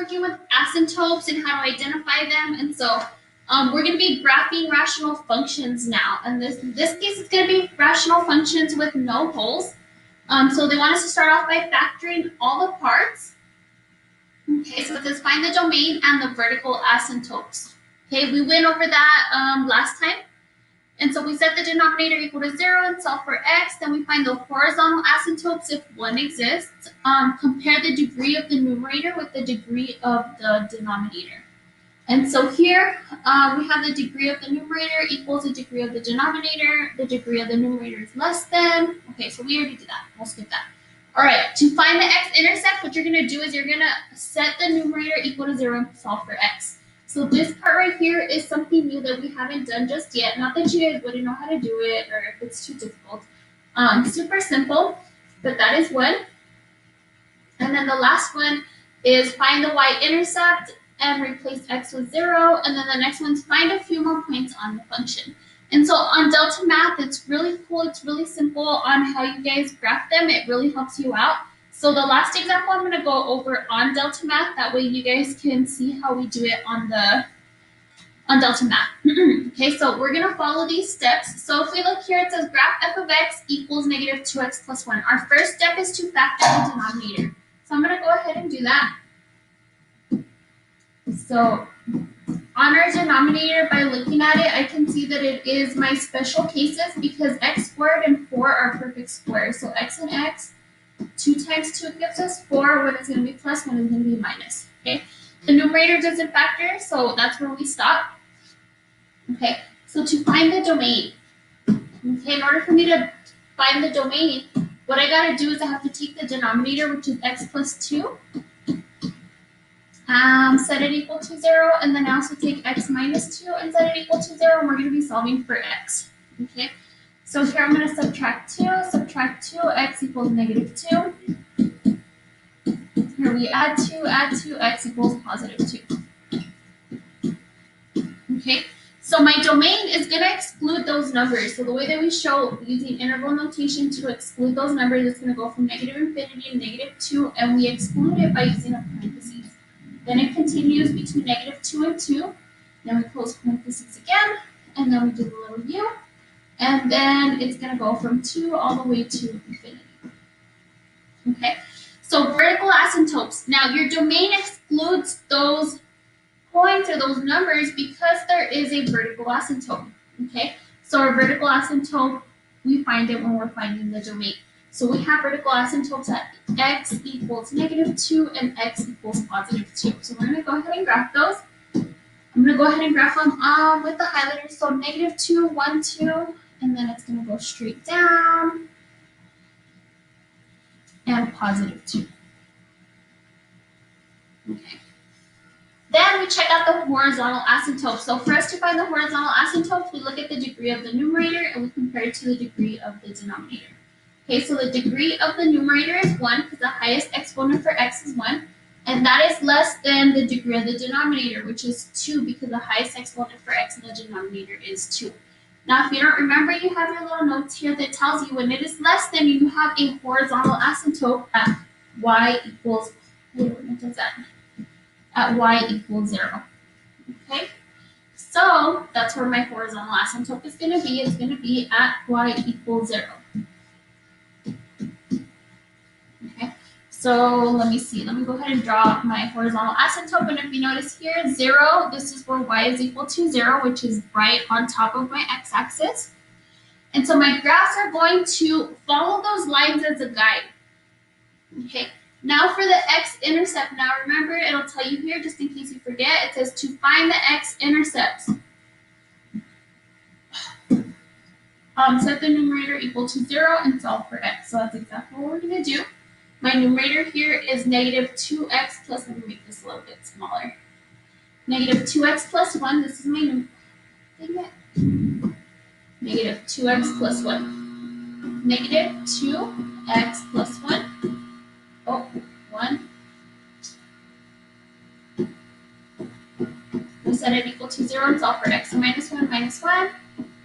working with asymptotes and how to identify them. And so we're going to be graphing rational functions now. And in this case, it's going to be rational functions with no holes. So they want us to start off by factoring all the parts. Okay, so it says find the domain and the vertical asymptotes. Okay, we went over that last time. And so we set the denominator equal to 0 and solve for x. Then we find the horizontal asymptotes if one exists. Compare the degree of the numerator with the degree of the denominator. And so here we have the degree of the numerator equals the degree of the denominator. The degree of the numerator is less than. Okay, so we already did that. We'll skip that. All right, to find the x-intercept, what you're going to do is you're going to set the numerator equal to 0 and solve for x. So this part right here is something new that we haven't done just yet. Not that you guys wouldn't know how to do it or if it's too difficult. Super simple, but that is one. And then the last one is find the y-intercept and replace x with 0. And then the next one's find a few more points on the function. And so on Delta Math, it's really cool. It's really simple on how you guys graph them. It really helps you out. So the last example I'm going to go over on Delta Math. That way you guys can see how we do it on Delta Math. Okay, so we're going to follow these steps. So if we look here, it says graph f of x equals negative 2x plus 1. Our first step is to factor the denominator. So I'm going to go ahead and do that. So on our denominator, by looking at it, I can see that it is my special cases because x squared and 4 are perfect squares. So x and x, 2 times 2 gives us 4. One is going to be plus, one is going to be minus. Okay. The numerator doesn't factor, so that's where we stop. Okay. So to find the domain, okay, in order for me to find the domain, what I got to do is I have to take the denominator, which is x plus 2. Set it equal to 0, and then I also take x minus 2 and set it equal to 0, and we're going to be solving for x. Okay, so here I'm going to subtract 2, x equals negative 2. Here we add 2, x equals positive 2. Okay, so my domain is going to exclude those numbers. So the way that we show using interval notation to exclude those numbers, it's going to go from negative infinity to negative 2, and we exclude it by using a parentheses. Then it continues between negative 2 and 2. Then we close parentheses again, and then we do the little u. And then it's going to go from 2 all the way to infinity. Okay, so vertical asymptotes. Now, your domain excludes those points or those numbers because there is a vertical asymptote. Okay, so our vertical asymptote, we find it when we're finding the domain. So we have vertical asymptotes at x equals negative 2 and x equals positive 2. So we're going to go ahead and graph those. I'm going to go ahead and graph them with the highlighters. So negative 2, 1, 2, and then it's going to go straight down, and positive 2. Okay. Then we check out the horizontal asymptote. So for us to find the horizontal asymptotes, we look at the degree of the numerator and we compare it to the degree of the denominator. Okay, so the degree of the numerator is 1 because the highest exponent for x is 1. And that is less than the degree of the denominator, which is 2 because the highest exponent for x in the denominator is 2. Now, if you don't remember, you have your little notes here that tells you when it is less than, you have a horizontal asymptote at y equals, what does that? At y equals 0. Okay, so that's where my horizontal asymptote is going to be. It's going to be at y equals 0. Okay, so let me see. Let me go ahead and draw my horizontal asymptote. And if you notice here, 0, this is where y is equal to 0, which is right on top of my x-axis. And so my graphs are going to follow those lines as a guide. Okay, now for the x-intercept. Now remember, it'll tell you here, just in case you forget, it says to find the x-intercepts. Set the numerator equal to 0 and solve for x. So that's exactly what we're going to do. My numerator here is negative 2x plus, let me make this a little bit smaller. Negative 2x plus 1, this is my numerator. Negative 2x plus 1. Negative 2x plus 1. Oh, 1. We set it equal to 0 and solve for x. So minus 1 minus 1.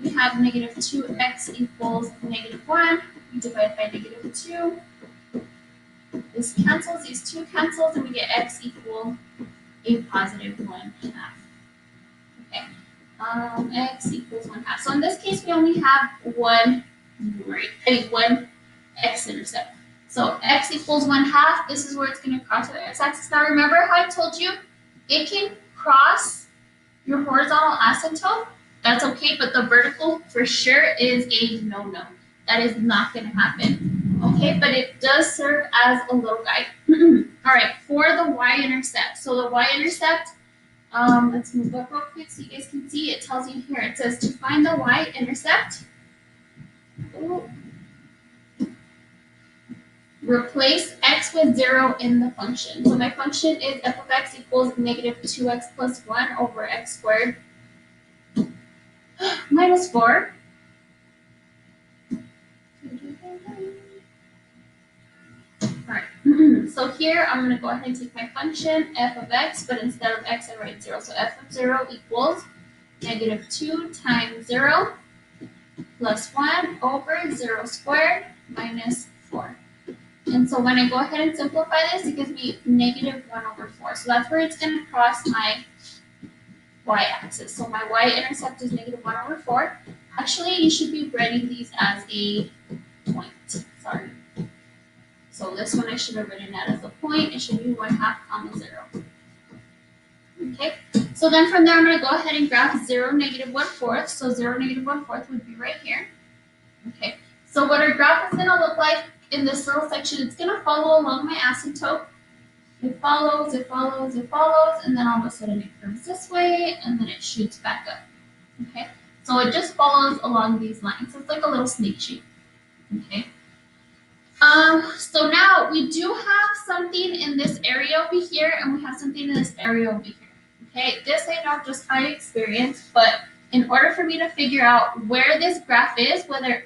We have negative 2x equals negative 1. We divide by negative 2. this cancels, these two cancels, and we get x equal a positive 1/2. Okay, x equals 1/2. So in this case, we only have one x-intercept. So x equals 1/2. This is where it's going to cross the x-axis. Now remember how I told you it can cross your horizontal asymptote. That's okay, but the vertical for sure is a no-no. That is not going to happen. Okay, but it does serve as a little guide. All right, for the y-intercept. So the y-intercept, let's move up real quick so you guys can see. It tells you here. It says to find the y-intercept, replace x with 0 in the function. So my function is f of x equals negative 2x plus 1 over x squared minus 4. Alright, so here I'm going to go ahead and take my function f of x, but instead of x I write 0. So f of 0 equals negative 2 times 0 plus 1 over 0 squared minus 4. And so when I go ahead and simplify this, it gives me negative 1 over 4. So that's where it's going to cross my y-axis. So my y-intercept is negative 1 over 4. Actually, you should be writing these as a point. Sorry. So this one I should have written that as a point. It should be 1/2 comma 0. Okay. So then from there, I'm going to go ahead and graph 0, negative 1/4. So 0, negative 1/4 would be right here. Okay. So what our graph is going to look like in this little section, it's going to follow along my asymptote. It follows, it follows, it follows, and then all of a sudden it curves this way, and then it shoots back up. Okay. So it just follows along these lines. So it's like a little snake shape. Okay. So now we do have something in this area over here, and we have something in this area over here. Okay, this I know just by experience, but in order for me to figure out where this graph is, whether,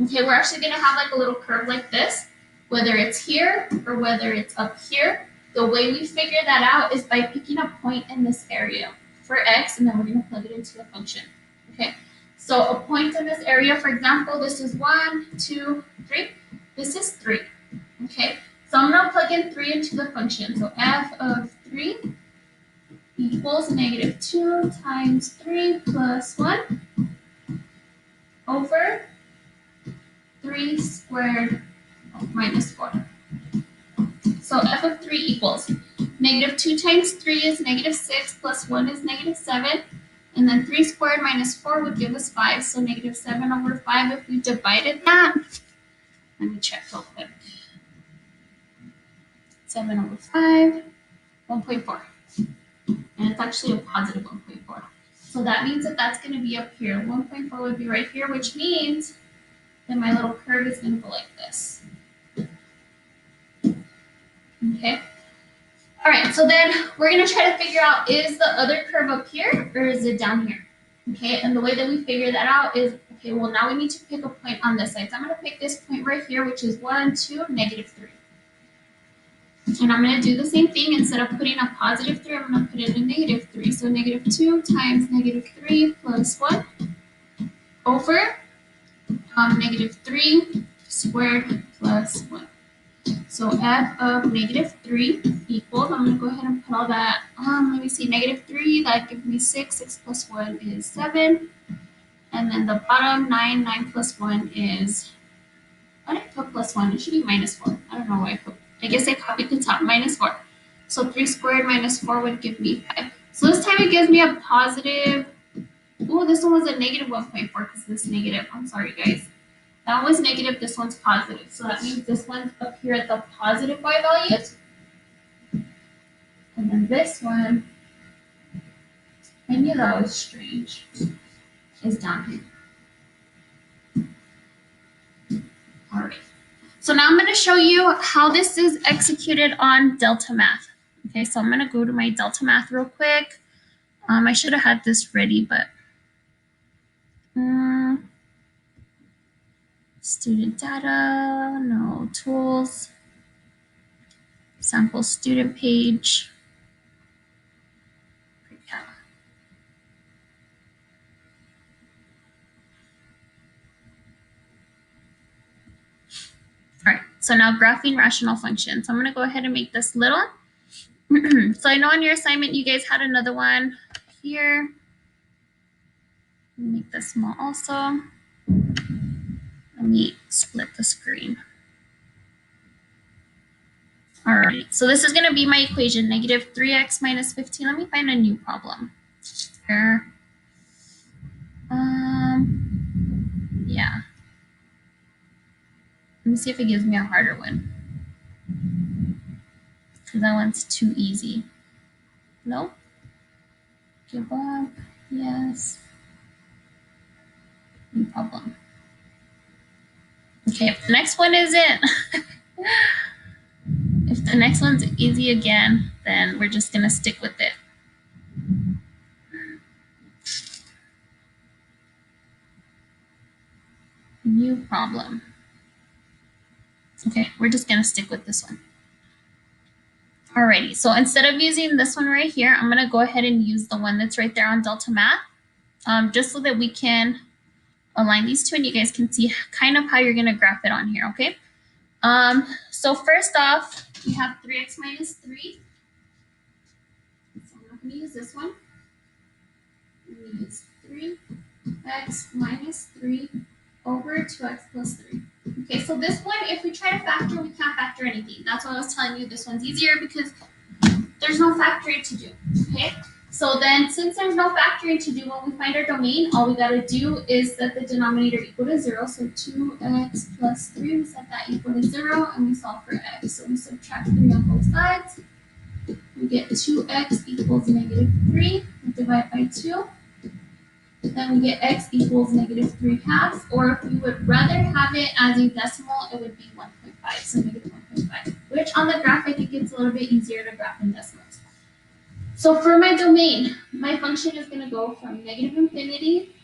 okay, we're actually going to have like a little curve like this, whether it's here or whether it's up here. The way we figure that out is by picking a point in this area for x, and then we're going to plug it into the function. Okay. So a point in this area, for example, this is 1, 2, 3. This is 3. Okay, so I'm going to plug in 3 into the function. So f of 3 equals negative 2 times 3 plus 1 over 3 squared minus 4. So f of 3 equals negative 2 times 3 is negative 6 plus 1 is negative 7. And then 3 squared minus 4 would give us 5. So negative 7 over 5, if we divided that, let me check real quick. 7 over 5, 1.4. And it's actually a positive 1.4. So that means that that's going to be up here. 1.4 would be right here, which means that my little curve is going to go like this. Okay. All right, so then we're going to try to figure out, is the other curve up here or is it down here? Okay, and the way that we figure that out is, okay, well, now we need to pick a point on this side. So I'm going to pick this point right here, which is 1, 2, negative 3. And I'm going to do the same thing. Instead of putting a positive 3, I'm going to put in a negative 3. So negative 2 times negative 3 plus 1 over negative 3 squared plus 1. So f of negative 3 equals, I'm going to go ahead and put all that, let me see, negative 3, that gives me 6, 6 plus 1 is 7. And then the bottom, 9, 9 plus 1 is, why did I put plus 1? It should be minus 4. I don't know why I put, I guess I copied the top, minus 4. So 3 squared minus 4 would give me 5. So this time it gives me a positive, oh, this one was a negative 1.4 because this negative, I'm sorry guys. That was negative, this one's positive. So that means this one's up here at the positive y values. And then this one, I knew that was strange, is down here. All right. So now I'm going to show you how this is executed on Delta Math. Okay, so I'm going to go to my Delta Math real quick. I should have had this ready, but student data, no tools, sample student page. Yeah. All right, So now graphing rational functions. So I'm going to go ahead and make this little. So I know on your assignment you guys had another one here. Make this small also. Let me split the screen. All right, so this is going to be my equation, negative 3x minus 15. Let me find a new problem. Here. Yeah. Let me see if it gives me a harder one. Because that one's too easy. No? Give up. Yes. No problem. Okay, if the next one isn't, if the next one's easy again, then we're just going to stick with it. New problem. Okay, we're just going to stick with this one. Alrighty, so instead of using this one right here, I'm going to go ahead and use the one that's right there on Delta Math, just so that we can align these two and you guys can see kind of how you're going to graph it on here, okay? So first off, we have 3x minus 3. So I'm not going to use this one. I'm going to use 3x minus 3 over 2x plus 3. Okay, so this one, if we try to factor, we can't factor anything. That's why I was telling you this one's easier because there's no factoring to do, okay? So then, since there's no factoring to do, when we find our domain, all we got to do is set the denominator equal to 0. So 2x plus 3, we set that equal to 0, and we solve for x. So we subtract 3 on both sides. We get 2x equals negative 3. We divide by 2. Then we get x equals negative 3/2, or if we would rather have it as a decimal, it would be 1.5, so negative 1.5, which on the graph, I think it's a little bit easier to graph in decimals. So for my domain, my function is going to go from negative infinity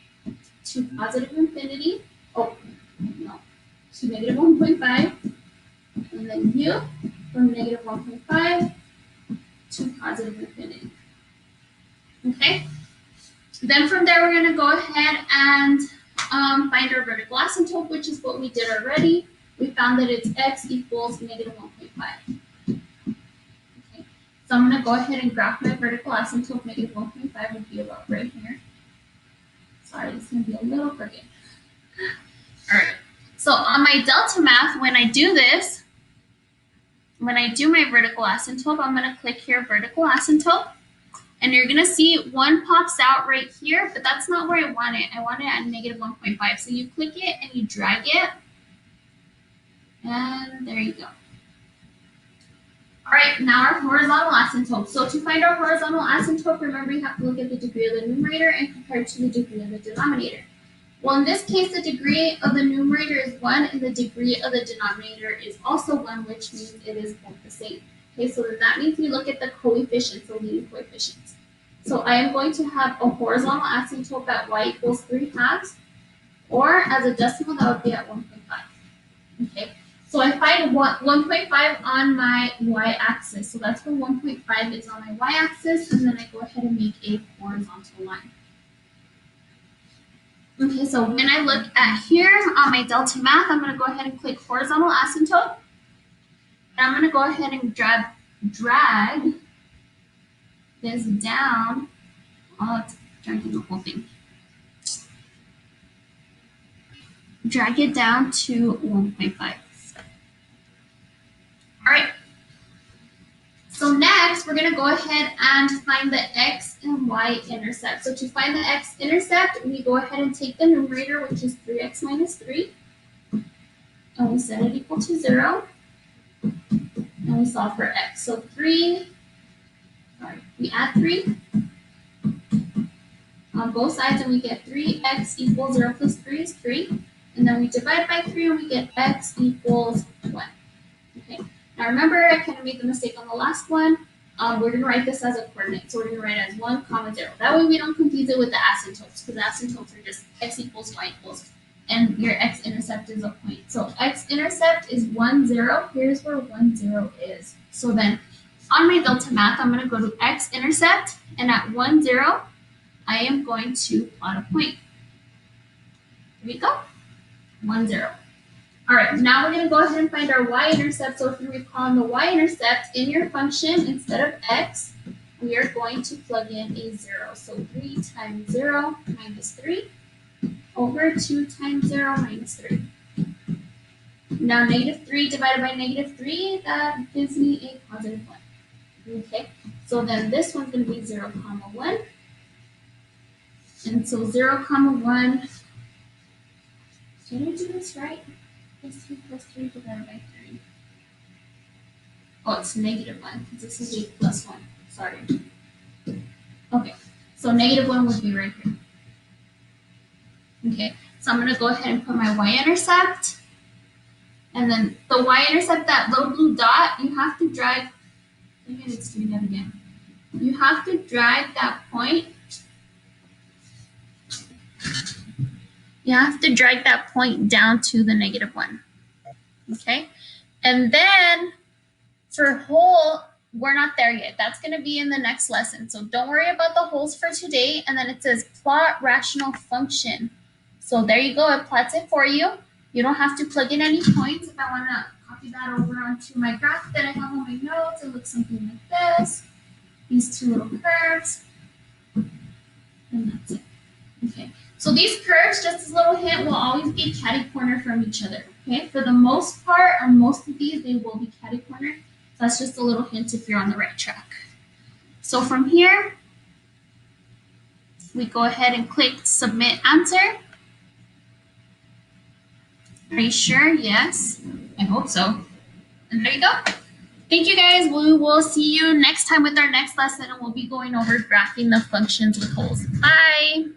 to positive infinity, to negative 1.5, and then u from negative 1.5 to positive infinity. Okay? Then from there, we're going to go ahead and find our vertical asymptote, which is what we did already. We found that it's x equals negative 1.5. Okay. So I'm going to go ahead and graph my vertical asymptote. Negative 1.5 would be about right here. Sorry, it's going to be a little crooked. All right. So on my delta math, when I do this, when I do my vertical asymptote, I'm going to click here, vertical asymptote. And you're going to see one pops out right here, but that's not where I want it. I want it at negative 1.5. So you click it and you drag it. And there you go. All right, now our horizontal asymptote. So to find our horizontal asymptote, remember you have to look at the degree of the numerator and compare it to the degree of the denominator. Well, in this case, the degree of the numerator is 1 and the degree of the denominator is also 1, which means it is both the same. Okay, so that means we look at the coefficients, the leading coefficients. So I am going to have a horizontal asymptote at y equals 3/2, or as a decimal, that would be at 1.5. Okay, so I find 1.5 on my y-axis. So that's where 1.5 is on my y-axis, and then I go ahead and make a horizontal line. Okay, so when I look at here on my delta math, I'm going to go ahead and click horizontal asymptote. And I'm going to go ahead and drag this down. Dragging the whole thing. Drag it down to 1.5. All right. So next, we're going to go ahead and find the X and Y-intercept. So to find the X-intercept, we go ahead and take the numerator, which is 3x minus 3, and we set it equal to 0. And we solve for x. So we add 3 on both sides, and we get 3x equals 0 plus 3 is 3. And then we divide by 3, and we get x equals 1. Okay. Now remember, I kind of made the mistake on the last one. We're going to write this as a coordinate. So we're going to write it as 1, 0. That way we don't confuse it with the asymptotes, because the asymptotes are just x equals y equals. And your x-intercept is a point. So x-intercept is 1, 0. Here's where 1, 0 is. So then on my delta math, I'm going to go to x-intercept. And at 1, 0, I am going to plot a point. Here we go. 1, 0. All right, now we're going to go ahead and find our y-intercept. So if you recall in the y-intercept, in your function, instead of x, we are going to plug in a 0. So 3 times 0 minus 3 over 2 times 0 minus 3. Now negative 3 divided by negative 3, that gives me a positive 1. Okay, so then this one's going to be 0, 1. And so 0, 1. Did I do this right? Plus 3 divided by 3. Oh, it's negative 1 because this is a plus 1. Sorry. Okay, so negative 1 would be right here. Okay, so I'm going to go ahead and put my y-intercept. And then the y-intercept, that little blue dot, you have to drag. Maybe it's doing that again. You have to drag that point. You have to drag that point down to the negative 1. Okay, and then for whole, we're not there yet. That's going to be in the next lesson. So don't worry about the wholes for today. And then it says plot rational function. So there you go. It plots it for you. You don't have to plug in any points. If I want to copy that over onto my graph that I have on my notes, it looks something like this. These two little curves. And that's it. Okay. So these curves, just as a little hint, will always be catty-corner from each other. Okay. For the most part, on most of these, they will be catty-corner. That's just a little hint if you're on the right track. So from here, we go ahead and click Submit Answer. Are you sure? Yes. I hope so. And there you go. Thank you guys. We will see you next time with our next lesson, and we'll be going over graphing the functions with holes. Bye.